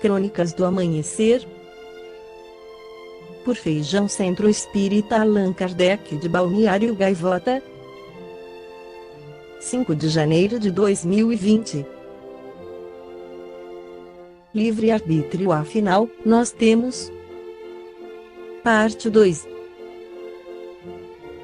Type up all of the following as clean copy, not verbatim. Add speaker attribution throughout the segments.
Speaker 1: Crônicas do Amanhecer, por Feijão Centro Espírita Allan Kardec de Balneário Gaivota, 5 de janeiro de 2020. Livre-arbítrio, afinal, nós temos? Parte 2.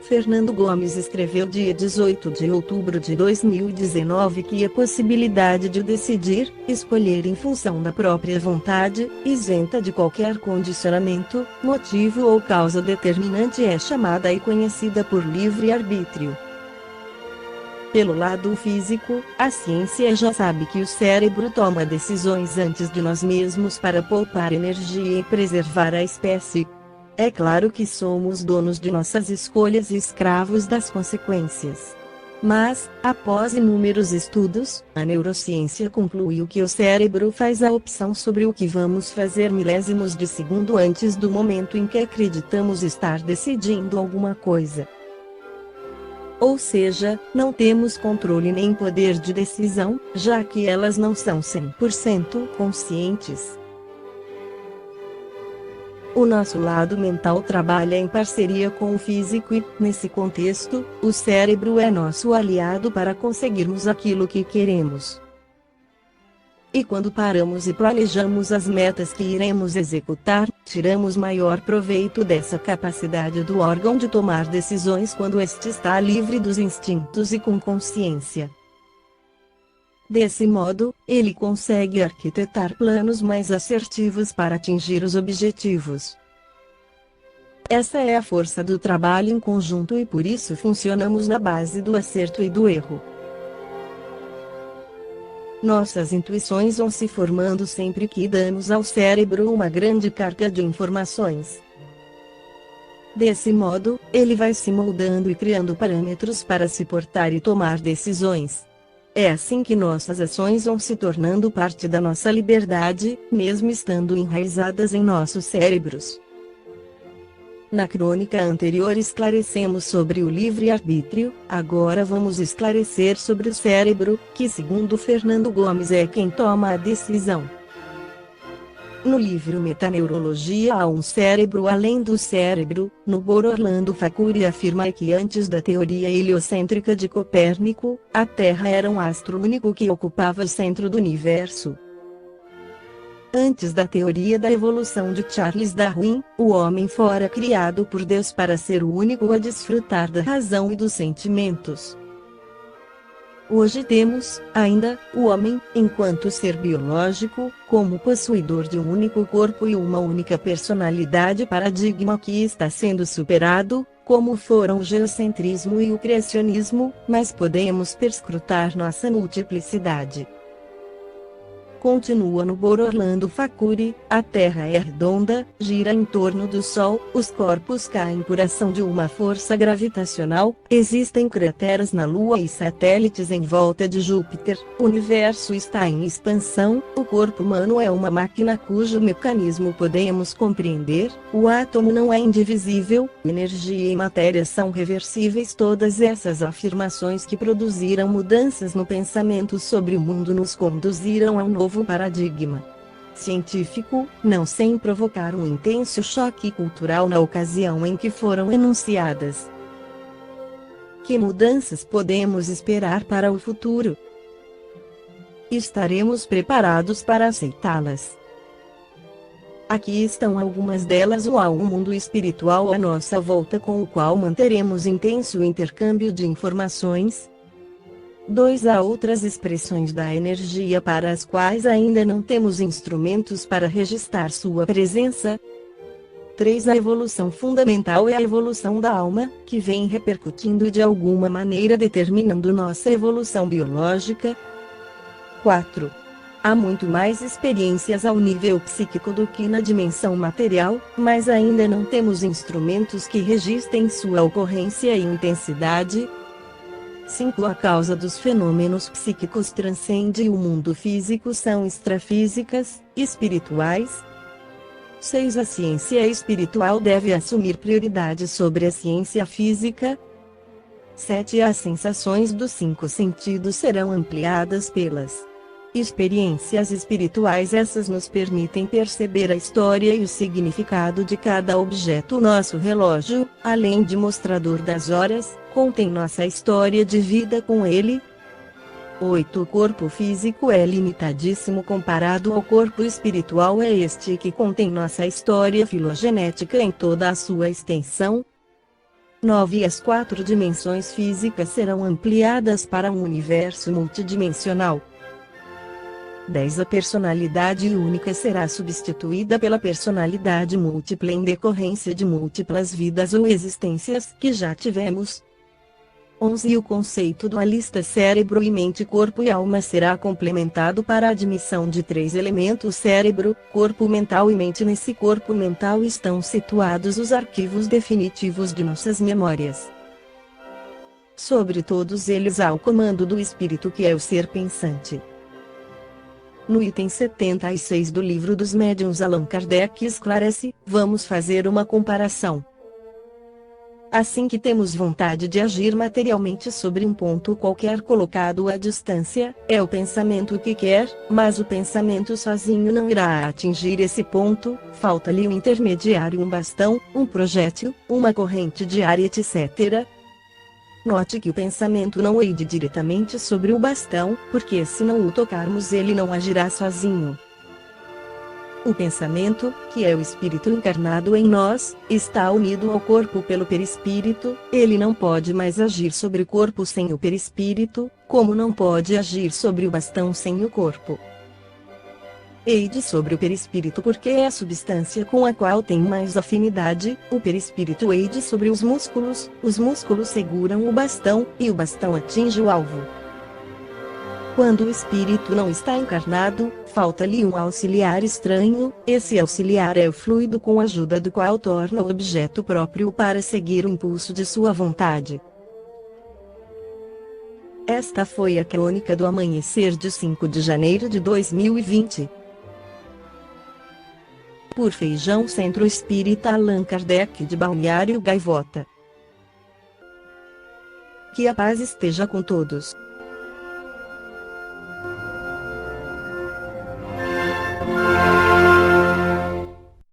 Speaker 1: Fernando Gomes escreveu dia 18 de outubro de 2019 que a possibilidade de decidir, escolher em função da própria vontade, isenta de qualquer condicionamento, motivo ou causa determinante é chamada e conhecida por livre-arbítrio. Pelo lado físico, a ciência já sabe que o cérebro toma decisões antes de nós mesmos para poupar energia e preservar a espécie. É claro que somos donos de nossas escolhas e escravos das consequências. Mas, após inúmeros estudos, a neurociência concluiu que o cérebro faz a opção sobre o que vamos fazer milésimos de segundo antes do momento em que acreditamos estar decidindo alguma coisa. Ou seja, não temos controle nem poder de decisão, já que elas não são 100% conscientes. O nosso lado mental trabalha em parceria com o físico e, nesse contexto, o cérebro é nosso aliado para conseguirmos aquilo que queremos. E quando paramos e planejamos as metas que iremos executar, tiramos maior proveito dessa capacidade do órgão de tomar decisões quando este está livre dos instintos e com consciência. Desse modo, ele consegue arquitetar planos mais assertivos para atingir os objetivos. Essa é a força do trabalho em conjunto e por isso funcionamos na base do acerto e do erro. Nossas intuições vão se formando sempre que damos ao cérebro uma grande carga de informações. Desse modo, ele vai se moldando e criando parâmetros para se portar e tomar decisões. É assim que nossas ações vão se tornando parte da nossa liberdade, mesmo estando enraizadas em nossos cérebros. Na crônica anterior esclarecemos sobre o livre-arbítrio, agora vamos esclarecer sobre o cérebro, que segundo Fernando Gomes é quem toma a decisão. No livro Metaneurologia há um cérebro além do cérebro, no Orlando Facuri afirma que antes da teoria heliocêntrica de Copérnico, a Terra era um astro único que ocupava o centro do universo. Antes da teoria da evolução de Charles Darwin, o homem fora criado por Deus para ser o único a desfrutar da razão e dos sentimentos. Hoje temos, ainda, o homem, enquanto ser biológico, como possuidor de um único corpo e uma única personalidade, paradigma que está sendo superado, como foram o geocentrismo e o criacionismo, mas podemos perscrutar nossa multiplicidade. Continua no Orlando Facuri, a Terra é redonda, gira em torno do Sol, os corpos caem por ação de uma força gravitacional, existem crateras na Lua e satélites em volta de Júpiter, o universo está em expansão, o corpo humano é uma máquina cujo mecanismo podemos compreender, o átomo não é indivisível, energia e matéria são reversíveis. Todas essas afirmações que produziram mudanças no pensamento sobre o mundo nos conduziram a um novo paradigma científico, não sem provocar um intenso choque cultural na ocasião em que foram enunciadas. Que mudanças podemos esperar para o futuro? Estaremos preparados para aceitá-las? Aqui estão algumas delas. Há um mundo espiritual à nossa volta com o qual manteremos intenso intercâmbio de informações. 2. Há outras expressões da energia para as quais ainda não temos instrumentos para registrar sua presença. 3. A evolução fundamental é a evolução da alma, que vem repercutindo e de alguma maneira determinando nossa evolução biológica. 4. Há muito mais experiências ao nível psíquico do que na dimensão material, mas ainda não temos instrumentos que registrem sua ocorrência e intensidade. 5. A causa dos fenômenos psíquicos transcende o mundo físico, são extrafísicas, espirituais. 6. A ciência espiritual deve assumir prioridade sobre a ciência física. 7. As sensações dos 5 sentidos serão ampliadas pelas Experiências espirituais, essas nos permitem perceber a história e o significado de cada objeto. Nosso relógio, além de mostrador das horas, contém nossa história de vida com ele. 8. O corpo físico é limitadíssimo comparado ao corpo espiritual, é este que contém nossa história filogenética em toda a sua extensão. 9. As 4 dimensões físicas serão ampliadas para um universo multidimensional. 10. A personalidade única será substituída pela personalidade múltipla em decorrência de múltiplas vidas ou existências que já tivemos. 11. O conceito dualista cérebro e mente, corpo e alma será complementado para a admissão de 3 elementos: cérebro, corpo mental e mente. Nesse corpo mental estão situados os arquivos definitivos de nossas memórias. Sobre todos eles há o comando do espírito, que é o ser pensante. No item 76 do Livro dos Médiuns, Allan Kardec esclarece: vamos fazer uma comparação. Assim que temos vontade de agir materialmente sobre um ponto qualquer colocado à distância, é o pensamento que quer, mas o pensamento sozinho não irá atingir esse ponto, falta-lhe um intermediário, um bastão, um projétil, uma corrente de ar, etc. Note que o pensamento não ide diretamente sobre o bastão, porque se não o tocarmos ele não agirá sozinho. O pensamento, que é o espírito encarnado em nós, está unido ao corpo pelo perispírito. Ele não pode mais agir sobre o corpo sem o perispírito, como não pode agir sobre o bastão sem o corpo. Eide sobre o perispírito porque é a substância com a qual tem mais afinidade. O perispírito eide sobre os músculos seguram o bastão, e o bastão atinge o alvo. Quando o espírito não está encarnado, falta-lhe um auxiliar estranho. Esse auxiliar é o fluido com a ajuda do qual torna o objeto próprio para seguir o impulso de sua vontade. Esta foi a crônica do amanhecer de 5 de janeiro de 2020. Por Feijão Centro Espírita Allan Kardec de Balneário Gaivota. Que a paz esteja com todos.